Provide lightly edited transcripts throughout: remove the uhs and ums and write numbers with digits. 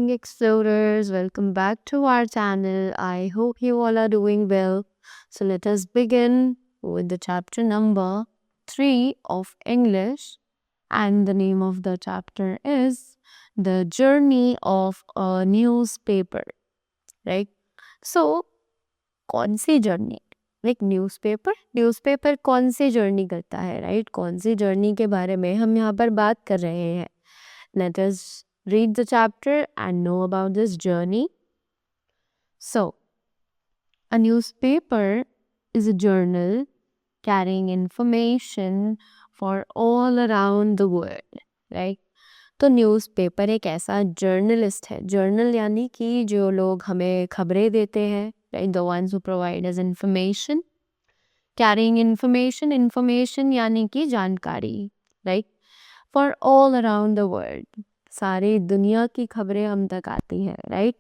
morning, explorers. Welcome back to our channel. I hope you all are doing well. So, let us begin with the chapter number 3 of English. And the name of the chapter is The Journey of a Newspaper. Right? So, कौन सी journey? Like newspaper कौन सी journey करता है, right? कौन सी journey के बारे में हम यहाँ पर बात कर रहे हैं. Let us read the chapter and know about this journey. So, a newspaper is a journal carrying information for all around the world, right? तो न्यूज़पेपर एक ऐसा जर्नलिस्ट है. जर्नल यानी कि जो लोग हमें खबरें देते हैं, right? The ones who provide us information. Carrying information यानी कि जानकारी, right? For all around the world. सारी दुनिया की खबरें हम तक आती हैं, राइट?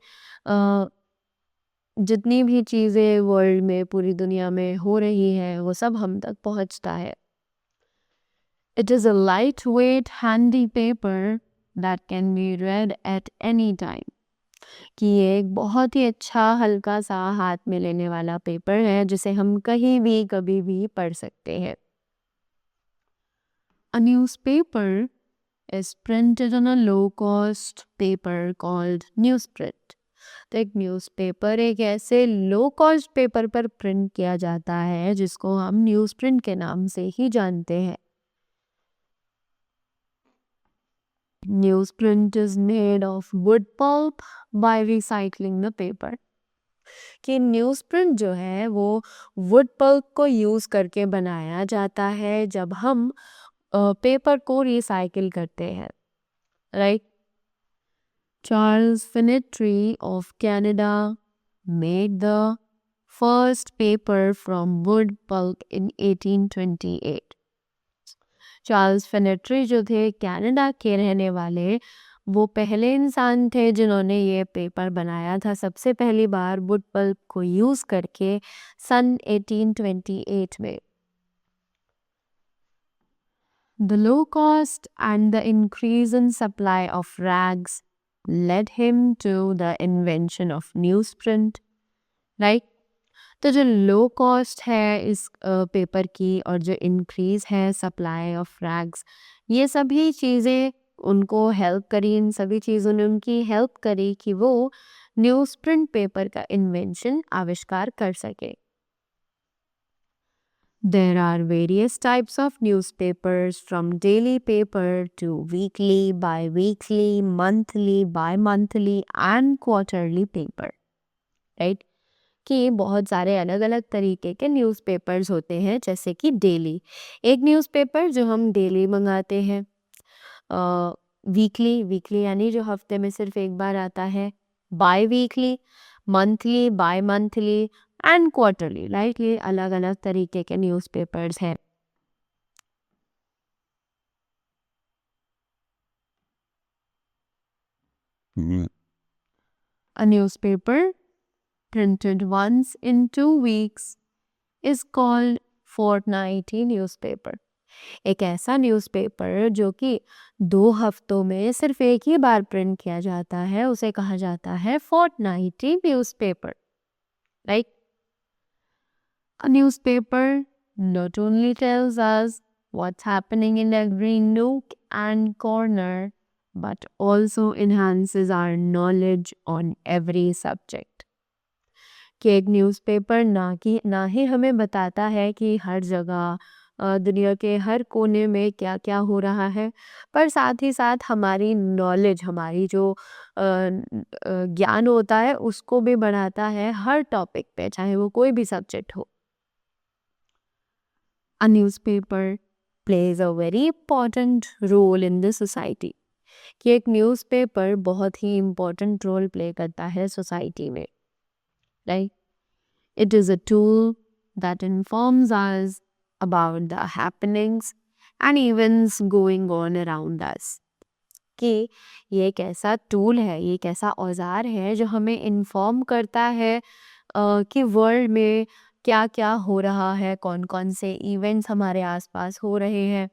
जितनी भी चीज़ें वर्ल्ड में, पूरी दुनिया में हो रही हैं, वो सब हम तक पहुंचता है. It is a lightweight handy paper that can be read at any time. कि ये एक बहुत ही अच्छा हल्का सा हाथ में लेने वाला पेपर है जिसे हम कहीं भी कभी भी पढ़ सकते हैं. A newspaper is printed on a low-cost paper called newsprint. तो एक न्यूज़पेपर एक ऐसे लो कॉस्ट पेपर पर प्रिंट किया जाता है जिसको हम न्यूज़प्रिंट के नाम से ही जानते हैं. Newsprint is made of wood pulp by recycling the paper. कि न्यूज़प्रिंट जो है वो वुड पल्प को यूज़ करके बनाया जाता है जब हम पेपर को रिसाइकिल करते हैं, right? Charles Finetry of Canada made the first paper from wood pulp in 1828. Charles फिनेट्री जो थे कनाडा के रहने वाले, वो पहले इंसान थे जिन्होंने ये पेपर बनाया था सबसे पहली बार वुड पल्प को यूज़ करके सन 1828 में. The low cost and the increase in supply of rags led him to the invention of newsprint, right? तो जो लो कॉस्ट है इस पेपर की और जो इंक्रीज है सप्लाई ऑफ रैग्स, ये सभी चीज़ें उनको हेल्प करी, इन सभी चीज़ों ने उनकी हेल्प करी कि वो न्यूज़प्रिंट पेपर का इन्वेंशन आविष्कार कर सके. There are various types of newspapers from daily paper to weekly, bi-weekly, monthly, bi-monthly and quarterly paper, right? कि बहुत सारे अलग अलग तरीके के न्यूज़पेपर्स होते हैं जैसे कि डेली. एक न्यूज़पेपर जो हम डेली मंगाते हैं, वीकली यानी जो हफ्ते में सिर्फ एक बार आता है, by weekly, monthly, by monthly and quarterly, right? ये अलग अलग तरीके के न्यूज़पेपर्स हैं. A newspaper printed once in 2 weeks is called fortnightly newspaper. एक ऐसा न्यूज़पेपर जो कि 2 हफ्तों में सिर्फ एक ही बार प्रिंट किया जाता है उसे कहा जाता है fortnightly newspaper, right? A newspaper not only tells us what's happening in every nook and corner but also enhances our knowledge on every subject. कि एक न्यूज़पेपर ना ही हमें बताता है कि हर जगह दुनिया के हर कोने में क्या क्या हो रहा है, पर साथ ही साथ हमारी नॉलेज, हमारी जो ज्ञान होता है उसको भी बढ़ाता है हर टॉपिक पे, चाहे वो कोई भी सब्जेक्ट हो. A newspaper plays a very important role in the society. कि एक न्यूज़पेपर बहुत ही इम्पोर्टेंट रोल प्ले करता है सोसाइटी में, right? It is a tool that informs us about the happenings and events going on around us. कि ये एक ऐसा टूल है, ये एक ऐसा औजार है जो हमें इन्फॉर्म करता है कि वर्ल्ड में क्या क्या हो रहा है, कौन कौन से इवेंट्स हमारे आसपास हो रहे हैं,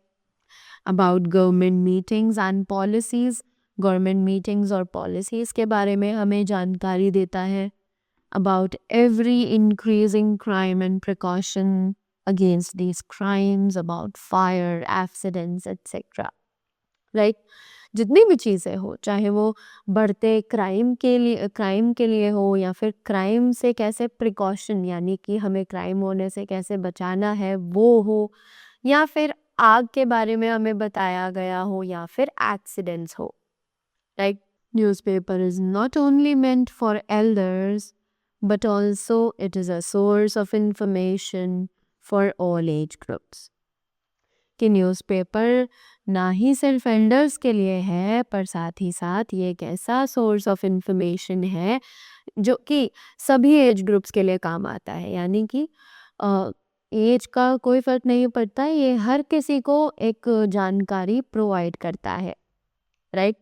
about government meetings and policies government meetings और पॉलिसीज़ के बारे में हमें जानकारी देता है, about every increasing crime and precaution against these crimes, about fire, accidents, etc. Right, जितनी भी चीज़ें हो, चाहे वो बढ़ते क्राइम के लिए हो, या फिर क्राइम से कैसे प्रिकॉशन यानी कि हमें क्राइम होने से कैसे बचाना है वो हो, या फिर आग के बारे में हमें बताया गया हो, या फिर एक्सीडेंट्स हो, right. Newspaper is not only meant for elders but also it is a source of information for all age groups. कि न्यूज़पेपर ना ही सिर्फ एल्डर्स के लिए है, पर साथ ही साथ ये एक ऐसा सोर्स ऑफ इंफॉर्मेशन है जो कि सभी एज ग्रुप्स के लिए काम आता है. यानी कि एज का कोई फ़र्क नहीं पड़ता, ये हर किसी को एक जानकारी प्रोवाइड करता है, right.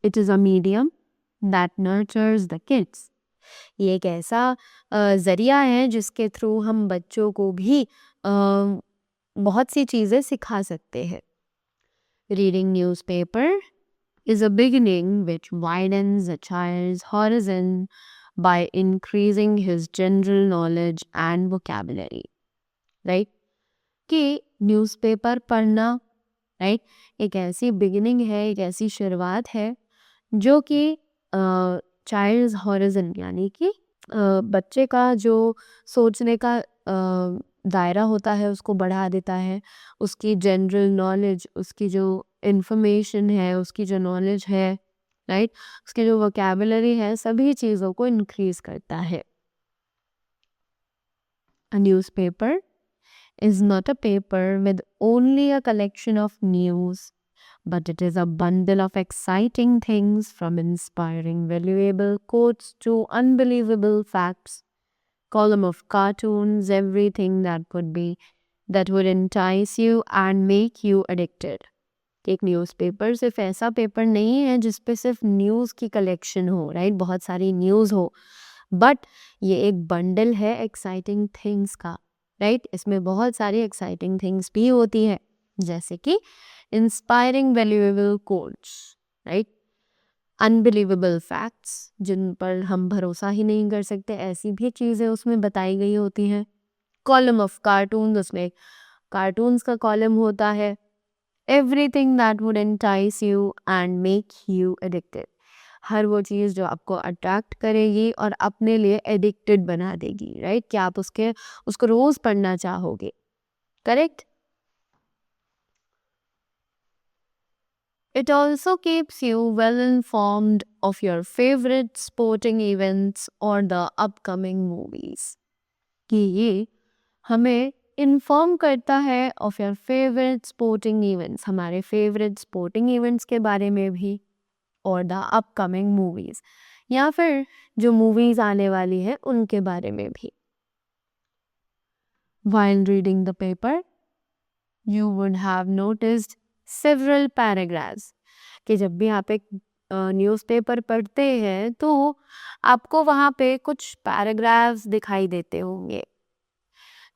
It is a medium that nurtures the kids. ये एक ऐसा ज़रिया है जिसके थ्रू हम बच्चों को भी बहुत सी चीज़ें सिखा सकते हैं. Reading newspaper is a beginning which widens a child's horizon by increasing his general knowledge and vocabulary. Right? कि न्यूज़पेपर पढ़ना, राइट, एक ऐसी बिगिनिंग है, एक ऐसी शुरुआत है जो कि चाइल्ड्स हॉरिजन यानी कि बच्चे का जो सोचने का दायरा होता है उसको बढ़ा देता है. उसकी जनरल नॉलेज, उसकी जो इंफॉर्मेशन है, उसकी जो नॉलेज है, राइट, उसकी जो वोकैबुलरी है, सभी चीज़ों को इंक्रीज करता है. A newspaper is not a paper with only a collection of news, but it is a bundle of exciting things, from inspiring valuable quotes to unbelievable facts, column of cartoons, everything that would entice you and make you addicted. एक newspaper सिर्फ ऐसा paper नहीं है जिस पे सिर्फ news की collection हो, राइट, बहुत सारी न्यूज़ हो, बट ये एक बंडल है एक्साइटिंग थिंग्स का, राइट. इसमें बहुत सारी एक्साइटिंग थिंग्स भी होती है, जैसे कि inspiring valuable quotes, right, unbelievable facts जिन पर हम भरोसा ही नहीं कर सकते, ऐसी भी चीज़ें उसमें बताई गई होती हैं. कॉलम ऑफ कार्टून, उसमें कार्टून्स का कॉलम होता है. Everything that would entice you and make you addicted, हर वो चीज़ जो आपको अट्रैक्ट करेगी और अपने लिए एडिक्टेड बना देगी, राइट, कि आप उसको रोज़ पढ़ना चाहोगे, correct. It also keeps you well informed of your favorite sporting events or the upcoming movies. कि ये हमें इन्फॉर्म करता है of your favorite sporting events, हमारे favorite sporting events के बारे में भी, और the upcoming movies, या फिर जो movies आने वाली है उनके बारे में भी. While reading the paper, you would have noticed several paragraphs. कि जब भी आप एक न्यूज़पेपर पढ़ते हैं तो आपको वहाँ पे कुछ पैराग्राफ्स दिखाई देते होंगे.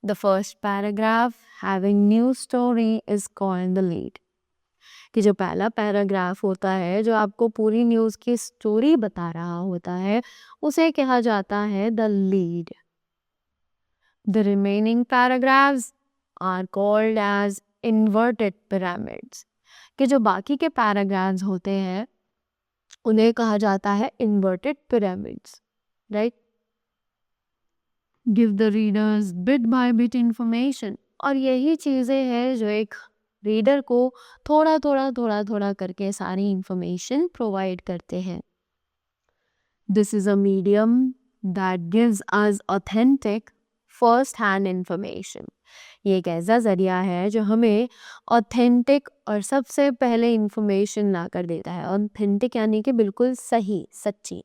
The first paragraph having news story is called the lead. कि जो पहला पैराग्राफ होता है जो आपको पूरी न्यूज़ की स्टोरी बता रहा होता है, उसे कहा जाता है the lead. The remaining paragraphs are called as inverted pyramids. कि जो बाकी के पैराग्राफ्स होते हैं उन्हें कहा जाता है inverted pyramids, right? Give the readers bit by bit information. और यही चीज़ें हैं जो एक रीडर को थोड़ा करके सारी इंफॉर्मेशन प्रोवाइड करते हैं. This is a medium that gives us authentic first hand information. ये एक ऐसा ज़रिया है जो हमें ऑथेंटिक और सबसे पहले इंफॉर्मेशन ला कर देता है. ऑथेंटिक यानी कि बिल्कुल सही, सच्ची,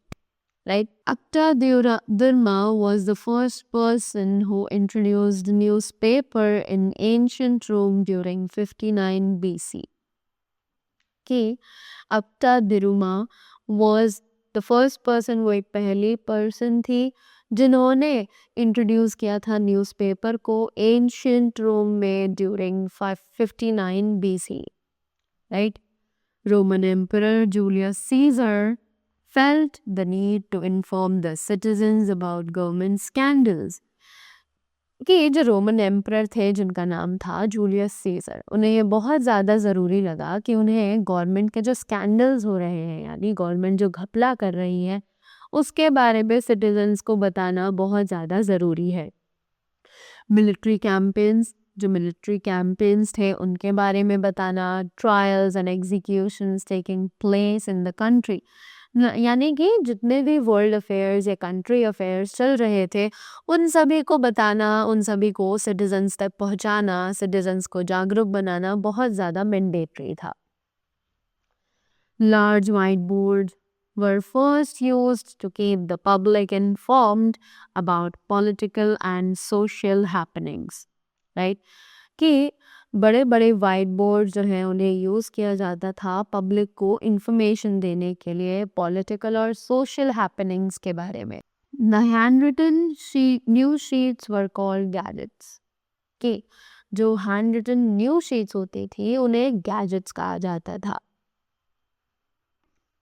right. Aktadurma was the first person who introduced newspaper in ancient Rome during 59 BC. कि Aktadurma was the first person, वो एक पहली पर्सन थी जिन्होंने इंट्रोड्यूस किया था न्यूज़पेपर को एंशियंट रोम में during 59 BC, right. Roman Emperor Julius Caesar felt the need to inform the citizens about government scandals. कि ये जो रोमन एम्परर थे जिनका नाम था जूलियस सीजर, उन्हें ये बहुत ज़्यादा ज़रूरी लगा कि उन्हें गवर्नमेंट के जो स्कैंडल्स हो रहे हैं, यानी गवर्नमेंट जो घपला कर रही है, उसके बारे में सिटीजन्स को बताना बहुत ज़्यादा ज़रूरी है। मिलिट्री कैंपेन्स, जो मिलिट्री कैंपेन्स थे उनके बारे में बताना, trials and executions taking place in the country, यानी कि जितने भी वर्ल्ड अफेयर्स या कंट्री अफेयर्स चल रहे थे उन सभी को बताना, उन सभी को सिटीजन्स तक पहुंचाना, सिटीजन्स को जागरूक बनाना बहुत ज़्यादा मैंडेटरी था। Large whiteboards were first used to keep the public informed about political and social happenings, right? कि बड़े बड़े वाइट बोर्ड जो हैं उन्हें यूज़ किया जाता था पब्लिक को इंफॉर्मेशन देने के लिए पॉलिटिकल और सोशल हैपनिंग्स के बारे में। The handwritten news sheets were called gazettes, कि जो हैंड रिटन न्यूज शीट्स होती थी उन्हें गैजेट्स कहा जाता था।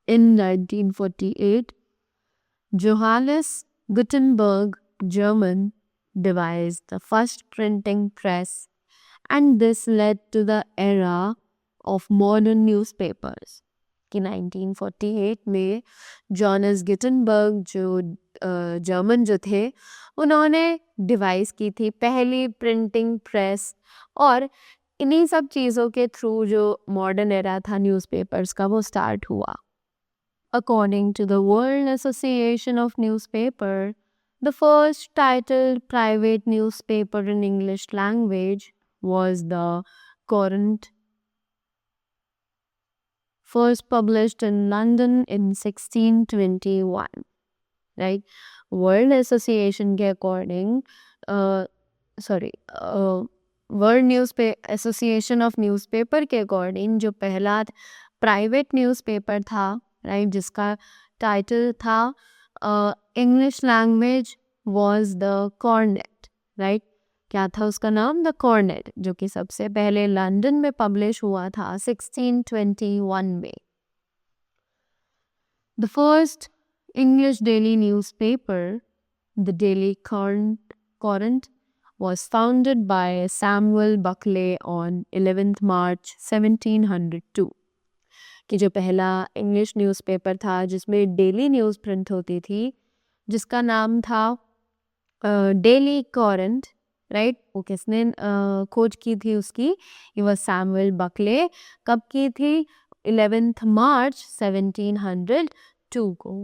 In 1948, Johannes Gutenberg, German, devised the first printing press, and this led to the era of modern newspapers. कि 1948 में जॉनस गिटनबर्ग जो जर्मन जो थे उन्होंने डिवाइस की थी पहली प्रिंटिंग प्रेस, और इन्हीं सब चीज़ों के थ्रू जो मॉडर्न एरा था न्यूज़पेपर्स का वो स्टार्ट हुआ। According to the World Association of Newspaper, the first titled private newspaper in English language was the Courant, first published in London in 1621. Right? World Association के according, World Association of Newspaper के according जो पहला private newspaper था, right, जिसका title था English language was the cornet, right, क्या था उसका नाम? द कॉर्नेट, जो कि सबसे पहले लंदन में पब्लिश हुआ था 1621 में। The first English daily newspaper, the daily current, was founded by Samuel Buckley on 11th March 1702, कि जो पहला इंग्लिश न्यूज़पेपर था जिसमें डेली न्यूज़ प्रिंट होती थी, जिसका नाम था डेली कॉरेंट, राइट, वो किसने खोज की थी उसकी? ये वह सैमुअल बकले। कब की थी? 11th मार्च 1702 को।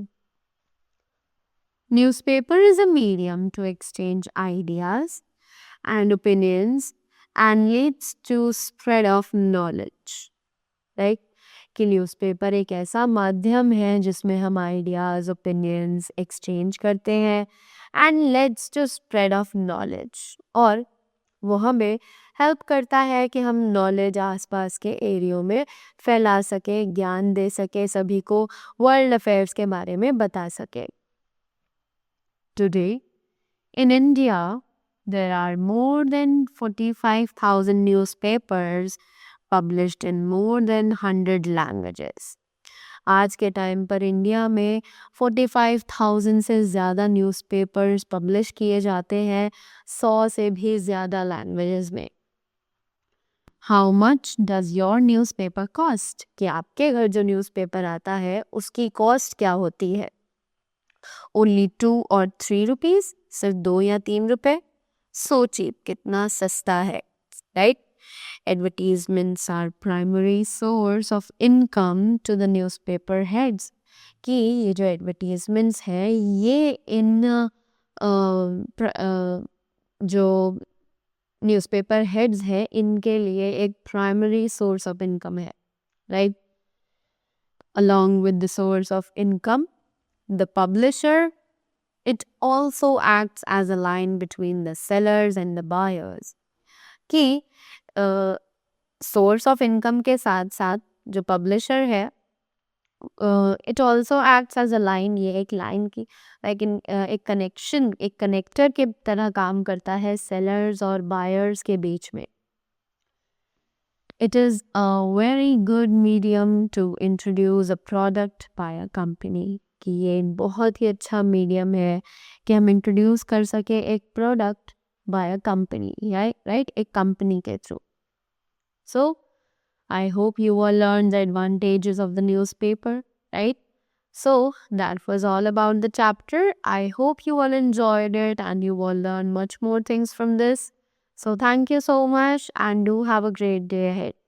Newspaper is a medium to exchange ideas and opinions and leads to spread of knowledge, right? कि न्यूज़पेपर एक ऐसा माध्यम है जिसमें हम आइडियाज़, ओपिनियंस एक्सचेंज करते हैं and let's to spread of knowledge, और वो हमें हेल्प करता है कि हम नॉलेज आसपास के एरियो में फैला सके, ज्ञान दे सके, सभी को वर्ल्ड अफेयर्स के बारे में बता सके। Today, in India, there are more than 45,000 newspapers published in more than 100 languages. आज के टाइम पर इंडिया में 45,000 से ज़्यादा न्यूज़पेपर्स पब्लिश किए जाते हैं 100 से भी ज़्यादा लैंग्वेजेस में। How much does your newspaper cost? कि आपके घर जो न्यूज़पेपर आता है उसकी कॉस्ट क्या होती है? ओनली 2 or 3 रुपीज़, सिर्फ 2 या 3 रुपए। सो चीप, कितना सस्ता है, right? Advertisements are primary source of income to the newspaper heads, कि ये जो advertisements है ये इन जो न्यूज़पेपर हेड्स है इनके लिए एक प्राइमरी सोर्स ऑफ इनकम है, right? Along with the source of income, the publisher, it also acts as a line between the sellers and the buyers, कि सोर्स ऑफ इनकम के साथ साथ जो पब्लिशर है it also acts as a line, ये एक line की like एक कनेक्शन, एक कनेक्टर के तरह काम करता है सेलर्स और बायर्स के बीच में। It is a very good medium to introduce a product by a company. कि ये एक बहुत ही अच्छा मीडियम है कि हम इंट्रोड्यूस कर सके एक product by a company, right, एक कंपनी के through. So I hope you all learned the advantages of the newspaper, right? So that was all about the chapter. I hope you all enjoyed it and you all learned much more things from this. So thank you so much and do have a great day ahead.